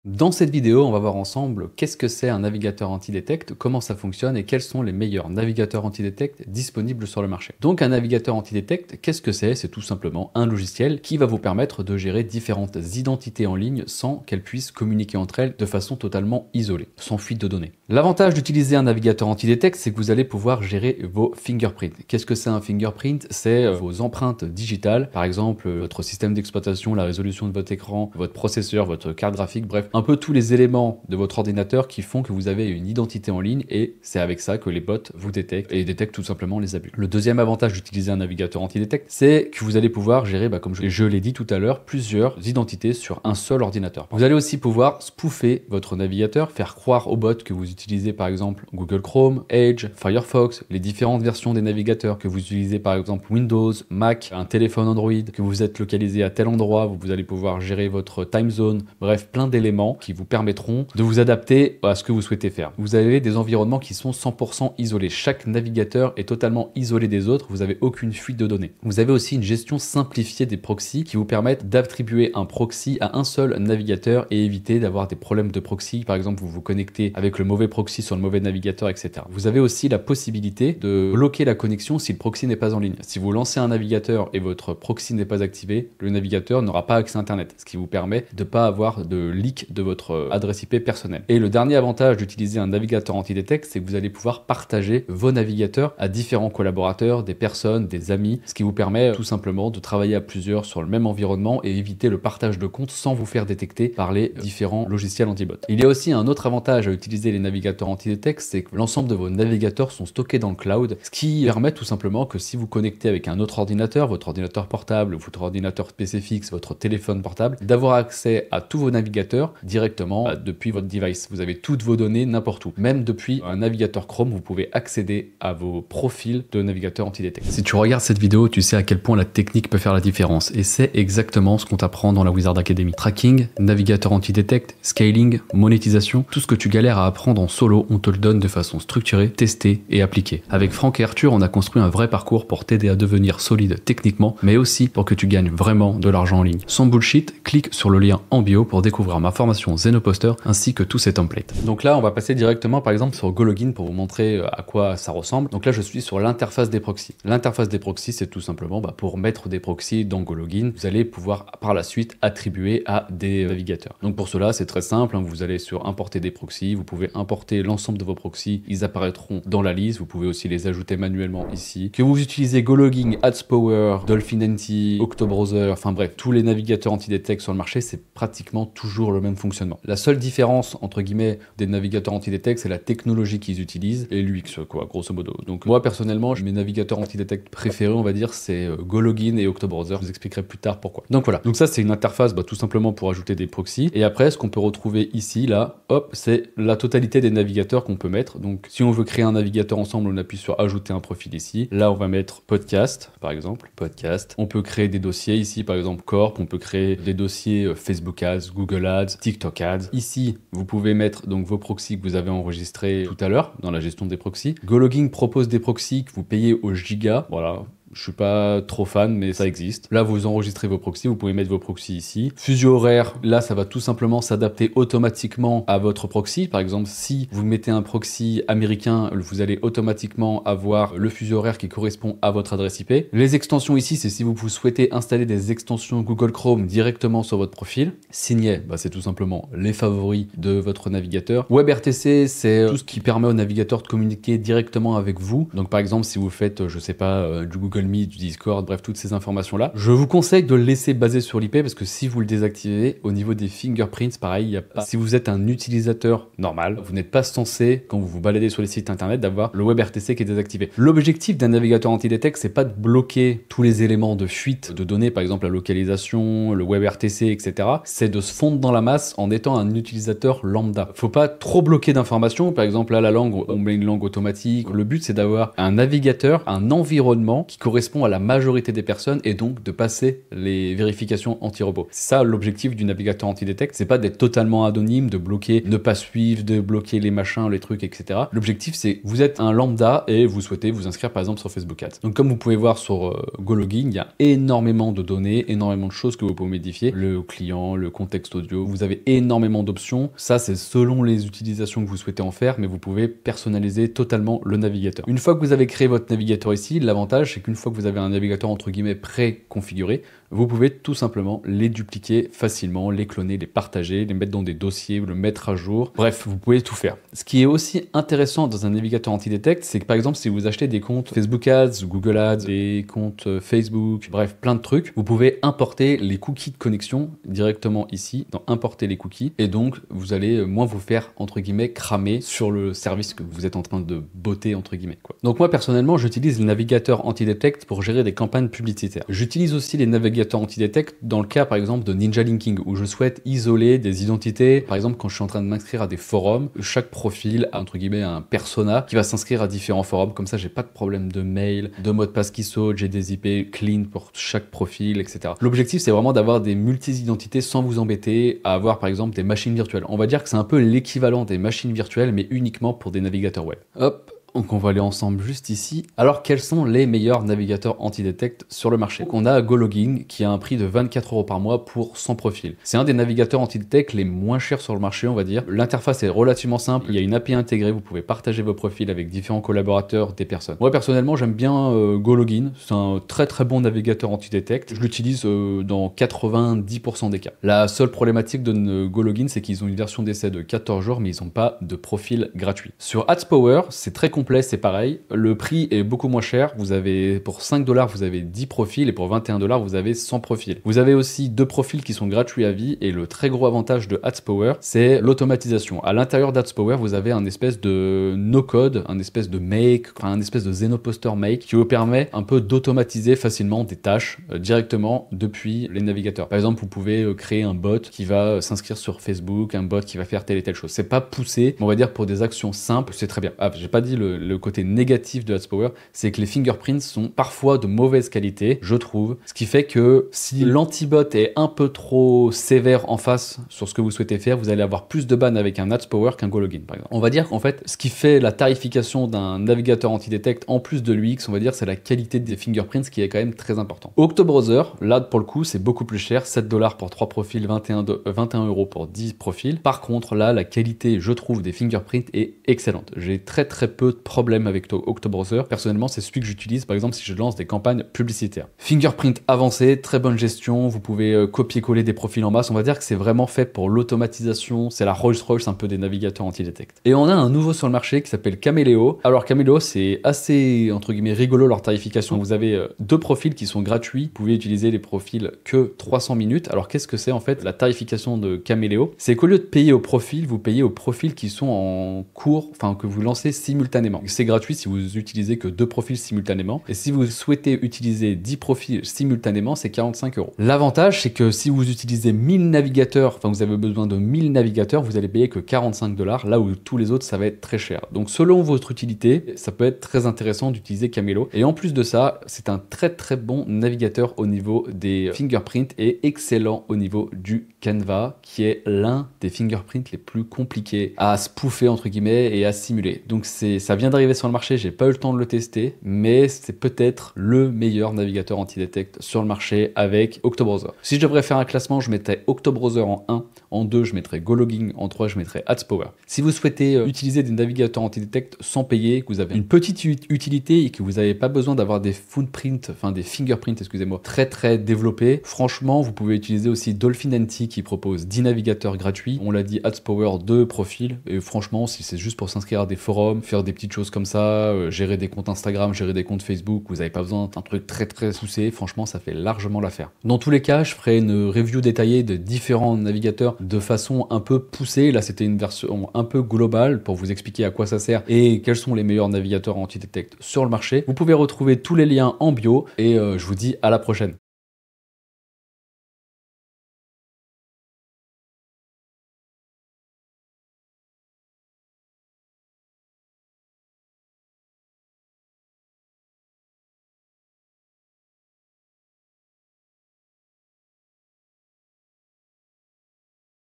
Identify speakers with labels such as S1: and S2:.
S1: Dans cette vidéo, on va voir ensemble qu'est-ce que c'est un navigateur anti-détect, comment ça fonctionne et quels sont les meilleurs navigateurs anti-détect disponibles sur le marché. Donc un navigateur anti-détect, qu'est-ce que c'est? C'est tout simplement un logiciel qui va vous permettre de gérer différentes identités en ligne sans qu'elles puissent communiquer entre elles de façon totalement isolée, sans fuite de données. L'avantage d'utiliser un navigateur anti-détect, c'est que vous allez pouvoir gérer vos fingerprints. Qu'est-ce que c'est un fingerprint? C'est vos empreintes digitales, par exemple votre système d'exploitation, la résolution de votre écran, votre processeur, votre carte graphique, bref, un peu tous les éléments de votre ordinateur qui font que vous avez une identité en ligne et c'est avec ça que les bots vous détectent et détectent tout simplement les abus. Le deuxième avantage d'utiliser un navigateur anti-détect, c'est que vous allez pouvoir gérer, comme je l'ai dit tout à l'heure, plusieurs identités sur un seul ordinateur. Vous allez aussi pouvoir spoofer votre navigateur, faire croire aux bots que vous utilisez par exemple Google Chrome, Edge, Firefox, les différentes versions des navigateurs, que vous utilisez par exemple Windows, Mac, un téléphone Android, que vous êtes localisé à tel endroit, vous allez pouvoir gérer votre time zone, bref, plein d'éléments qui vous permettront de vous adapter à ce que vous souhaitez faire. Vous avez des environnements qui sont 100% isolés. Chaque navigateur est totalement isolé des autres. Vous n'avez aucune fuite de données. Vous avez aussi une gestion simplifiée des proxys qui vous permettent d'attribuer un proxy à un seul navigateur et éviter d'avoir des problèmes de proxy. Par exemple, vous vous connectez avec le mauvais proxy sur le mauvais navigateur, etc. Vous avez aussi la possibilité de bloquer la connexion si le proxy n'est pas en ligne. Si vous lancez un navigateur et votre proxy n'est pas activé, le navigateur n'aura pas accès à Internet, ce qui vous permet de ne pas avoir de leak de votre adresse IP personnelle. Et le dernier avantage d'utiliser un navigateur anti-détect, c'est que vous allez pouvoir partager vos navigateurs à différents collaborateurs, des personnes, des amis, ce qui vous permet tout simplement de travailler à plusieurs sur le même environnement et éviter le partage de comptes sans vous faire détecter par les différents logiciels anti-bot. Il y a aussi un autre avantage à utiliser les navigateurs anti-détect, c'est que l'ensemble de vos navigateurs sont stockés dans le cloud, ce qui permet tout simplement que si vous connectez avec un autre ordinateur, votre ordinateur portable, votre ordinateur PC fixe, votre téléphone portable, d'avoir accès à tous vos navigateurs directement depuis votre device. Vous avez toutes vos données n'importe où. Même depuis un navigateur Chrome, vous pouvez accéder à vos profils de navigateur anti-détect. Si tu regardes cette vidéo, tu sais à quel point la technique peut faire la différence. Et c'est exactement ce qu'on t'apprend dans la Wizard Academy. Tracking, navigateur anti-détect, scaling, monétisation, tout ce que tu galères à apprendre en solo, on te le donne de façon structurée, testée et appliquée. Avec Franck et Arthur, on a construit un vrai parcours pour t'aider à devenir solide techniquement, mais aussi pour que tu gagnes vraiment de l'argent en ligne. Sans bullshit, clique sur le lien en bio pour découvrir ma formation Zenoposter ainsi que tous ces templates. Donc là, on va passer directement par exemple sur GoLogin pour vous montrer à quoi ça ressemble. Donc là, je suis sur l'interface des proxys. L'interface des proxys, c'est tout simplement pour mettre des proxys dans GoLogin. Vous allez pouvoir par la suite attribuer à des navigateurs. Donc pour cela, c'est très simple. Vous allez sur importer des proxys. Vous pouvez importer l'ensemble de vos proxys. Ils apparaîtront dans la liste. Vous pouvez aussi les ajouter manuellement ici. Que vous utilisez GoLogin, AdsPower, DolphinNT, Octobrowser, enfin bref, tous les navigateurs anti-détect sur le marché, c'est pratiquement toujours le même fonctionnement. La seule différence entre guillemets des navigateurs anti-détect, c'est la technologie qu'ils utilisent et l'UX quoi, grosso modo. Donc moi personnellement, mes navigateurs anti-détect préférés, on va dire, c'est GoLogin et Octobrowser. Je vous expliquerai plus tard pourquoi. Donc voilà. Donc ça c'est une interface tout simplement pour ajouter des proxys. Et après ce qu'on peut retrouver ici, là, hop, c'est la totalité des navigateurs qu'on peut mettre. Donc si on veut créer un navigateur ensemble, on appuie sur ajouter un profil ici. Là on va mettre podcast par exemple, podcast. On peut créer des dossiers ici par exemple Corp. On peut créer des dossiers Facebook Ads, Google Ads, TikTok Ads. Ici, vous pouvez mettre donc vos proxys que vous avez enregistrés tout à l'heure dans la gestion des proxys. GoLogin propose des proxys que vous payez au giga. Voilà. Je suis pas trop fan, mais ça existe. Là, vous enregistrez vos proxys, vous pouvez mettre vos proxys ici. Fuseau horaire, là, ça va tout simplement s'adapter automatiquement à votre proxy. Par exemple, si vous mettez un proxy américain, vous allez automatiquement avoir le fuseau horaire qui correspond à votre adresse IP. Les extensions ici, c'est si vous souhaitez installer des extensions Google Chrome directement sur votre profil. Signet, c'est tout simplement les favoris de votre navigateur. WebRTC, c'est tout ce qui permet au navigateur de communiquer directement avec vous. Donc, par exemple, si vous faites, je sais pas, du Google Meet, du Discord, bref, toutes ces informations-là. Je vous conseille de le laisser basé sur l'IP parce que si vous le désactivez, au niveau des fingerprints, pareil, il n'y a pas. Si vous êtes un utilisateur normal, vous n'êtes pas censé, quand vous vous baladez sur les sites internet, d'avoir le WebRTC qui est désactivé. L'objectif d'un navigateur anti-détect, c'est pas de bloquer tous les éléments de fuite de données, par exemple la localisation, le WebRTC, etc. C'est de se fondre dans la masse en étant un utilisateur lambda. Faut pas trop bloquer d'informations. Par exemple, là, la langue, on met une langue automatique. Le but, c'est d'avoir un navigateur, un environnement qui correspond correspond à la majorité des personnes et donc de passer les vérifications anti-robot. C'est ça l'objectif du navigateur anti-détect, c'est pas d'être totalement anonyme, de bloquer, ne pas suivre, de bloquer les machins, les trucs, etc. L'objectif c'est vous êtes un lambda et vous souhaitez vous inscrire par exemple sur Facebook Ads. Donc comme vous pouvez voir sur GoLogin, il y a énormément de données, énormément de choses que vous pouvez modifier, le client, le contexte audio, vous avez énormément d'options. Ça c'est selon les utilisations que vous souhaitez en faire, mais vous pouvez personnaliser totalement le navigateur. Une fois que vous avez créé votre navigateur ici, l'avantage c'est qu'une fois que vous avez un navigateur entre guillemets pré-configuré, vous pouvez tout simplement les dupliquer facilement, les cloner, les partager, les mettre dans des dossiers, le mettre à jour. Bref, vous pouvez tout faire. Ce qui est aussi intéressant dans un navigateur anti-détect, c'est que par exemple, si vous achetez des comptes Facebook Ads, Google Ads, des comptes Facebook, bref, plein de trucs, vous pouvez importer les cookies de connexion directement ici, dans importer les cookies, et donc vous allez moins vous faire, entre guillemets, cramer sur le service que vous êtes en train de botter, entre guillemets, quoi. Donc moi, personnellement, j'utilise le navigateur anti-détect pour gérer des campagnes publicitaires. J'utilise aussi les navigateurs anti-détect dans le cas par exemple de Ninja Linking où je souhaite isoler des identités. Par exemple, quand je suis en train de m'inscrire à des forums, chaque profil a entre guillemets un persona qui va s'inscrire à différents forums. Comme ça, j'ai pas de problème de mail, de mot de passe qui saute, j'ai des IP clean pour chaque profil, etc. L'objectif, c'est vraiment d'avoir des multi-identités sans vous embêter à avoir par exemple des machines virtuelles. On va dire que c'est un peu l'équivalent des machines virtuelles, mais uniquement pour des navigateurs web. Hop. Donc on va aller ensemble juste ici. Alors quels sont les meilleurs navigateurs anti-détect sur le marché? Donc on a GoLogin qui a un prix de 24 € par mois pour 100 profils. C'est un des navigateurs anti-détect les moins chers sur le marché, on va dire. L'interface est relativement simple, il y a une API intégrée, vous pouvez partager vos profils avec différents collaborateurs, des personnes. Moi personnellement j'aime bien GoLogin, c'est un très très bon navigateur anti-détect. Je l'utilise dans 90% des cas. La seule problématique de GoLogin, c'est qu'ils ont une version d'essai de 14 jours, mais ils n'ont pas de profil gratuit. Sur AdsPower, c'est très complet, c'est pareil. Le prix est beaucoup moins cher. Vous avez, pour 5 $, vous avez 10 profils et pour 21 $, vous avez 100 profils. Vous avez aussi 2 profils qui sont gratuits à vie et le très gros avantage de AdsPower, c'est l'automatisation. À l'intérieur d'AdsPower, vous avez un espèce de no-code, un espèce de make, enfin un espèce de Zenoposter make qui vous permet un peu d'automatiser facilement des tâches directement depuis les navigateurs. Par exemple, vous pouvez créer un bot qui va s'inscrire sur Facebook, un bot qui va faire telle et telle chose. C'est pas poussé, mais on va dire pour des actions simples, c'est très bien. Ah, j'ai pas dit le côté négatif de AdsPower, c'est que les fingerprints sont parfois de mauvaise qualité, je trouve. Ce qui fait que si l'antibot est un peu trop sévère en face sur ce que vous souhaitez faire, vous allez avoir plus de ban avec un AdsPower qu'un GoLogin, par exemple. On va dire qu'en fait, ce qui fait la tarification d'un navigateur anti-détect, en plus de l'UX, on va dire, c'est la qualité des fingerprints, qui est quand même très important. Octobrowser, là, pour le coup, c'est beaucoup plus cher, 7 $ pour 3 profils, 21 € pour 10 profils. Par contre, là, la qualité, je trouve, des fingerprints est excellente. J'ai très peu de problème avec Octobrowser. Personnellement, c'est celui que j'utilise, par exemple, si je lance des campagnes publicitaires. Fingerprint avancé, très bonne gestion, vous pouvez copier-coller des profils en masse. On va dire que c'est vraiment fait pour l'automatisation, c'est la Rolls-Royce un peu des navigateurs anti-détect. Et on a un nouveau sur le marché qui s'appelle Caméleo. Alors Caméleo, c'est assez, entre guillemets, rigolo leur tarification. Vous avez 2 profils qui sont gratuits, vous pouvez utiliser les profils que 300 minutes. Alors qu'est-ce que c'est en fait la tarification de Caméleo? C'est qu'au lieu de payer au profil, vous payez aux profils qui sont en cours, enfin que vous lancez simultanément. C'est gratuit si vous utilisez que 2 profils simultanément. Et si vous souhaitez utiliser 10 profils simultanément, c'est 45 €. L'avantage, c'est que si vous utilisez 1000 navigateurs, enfin vous avez besoin de 1000 navigateurs, vous allez payer que 45 $, là où tous les autres, ça va être très cher. Donc selon votre utilité, ça peut être très intéressant d'utiliser Caméleo. Et en plus de ça, c'est un très bon navigateur au niveau des fingerprints et excellent au niveau du Canva, qui est l'un des fingerprints les plus compliqués à spoofer, entre guillemets, et à simuler. Donc ça vient d'arriver sur le marché, j'ai pas eu le temps de le tester, mais c'est peut-être le meilleur navigateur anti-détect sur le marché avec Octobrowser. Si je devrais faire un classement, je mettrais Octobrowser en 1, en 2, je mettrais GoLogin, en 3, je mettrais AdsPower. Si vous souhaitez utiliser des navigateurs anti-détect sans payer, que vous avez une petite utilité et que vous n'avez pas besoin d'avoir des footprints, enfin des fingerprints, excusez-moi, très développés, franchement, vous pouvez utiliser aussi Dolphin NT qui propose 10 navigateurs gratuits. On l'a dit, AdsPower 2 profils, et franchement, si c'est juste pour s'inscrire à des forums, faire des petites choses comme ça, gérer des comptes Instagram, gérer des comptes Facebook, vous n'avez pas besoin d'un truc très poussé, franchement ça fait largement l'affaire. Dans tous les cas, je ferai une review détaillée de différents navigateurs de façon un peu poussée. Là c'était une version un peu globale pour vous expliquer à quoi ça sert et quels sont les meilleurs navigateurs anti-détect sur le marché. Vous pouvez retrouver tous les liens en bio et je vous dis à la prochaine.